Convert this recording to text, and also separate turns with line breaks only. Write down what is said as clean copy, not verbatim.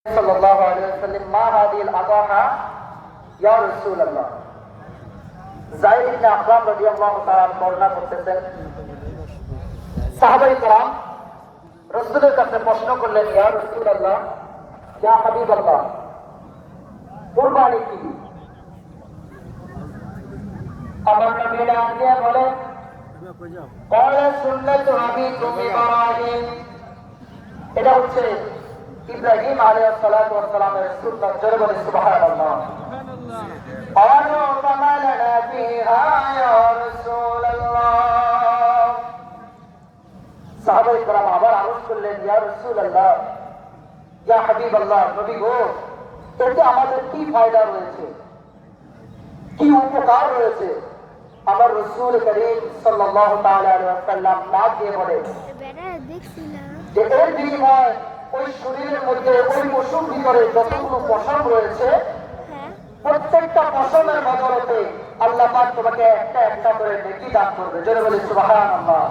সাল্লাল্লাহু আলাইহি ওয়াসাল্লাম মা হাদিল আদাহা ইয়া রাসূলুল্লাহ। যায়েদ ইবনে আকরাম রাদিয়াল্লাহু তাআলা বর্ণনা করতেছেন, সাহাবায়ে কেরাম রাসূলের কাছে প্রশ্ন করলেন, ইয়া রাসূলুল্লাহ, ইয়া হাবিবাল্লাহ, কুরবানি কি? আমার নবী ডাক দিয়ে বলেন, ক্বালা সুন্নাতু আবিকুম ইব্রাহিম, এটা হচ্ছে ইব্রাহিম আলাইহিস সালাতু ওয়াস সালামের সুন্নাত। জোরে বলে সুবহানাল্লাহ। ক্বালু ফামা লানা ফিহা ইয়া রাসূলুল্লাহ। সাহাবায়ে কেরাম আবার আরজ করলেন, ইয়া রাসূলুল্লাহ, ইয়া হাবিবাল্লাহ, নবী গো, এতে আমাদের কি ফায়দা রয়েছে, কি উপকার রয়েছে? আমার রাসূল করিম সাল্লাল্লাহু তাআলা আলাইহি ওয়াসাল্লাম ডাক দিয়ে বলে যে এর বিনিময়ে ওই শরীরের মধ্যে ওই পশুর ভিতরে যতগুলো পশম রয়েছে, প্রত্যেকটা পশমের বদলতে আল্লাহ পাক তোমাকে একটা একটা করে নেকি দান করবে। জোরে বলি সুবহানাল্লাহ।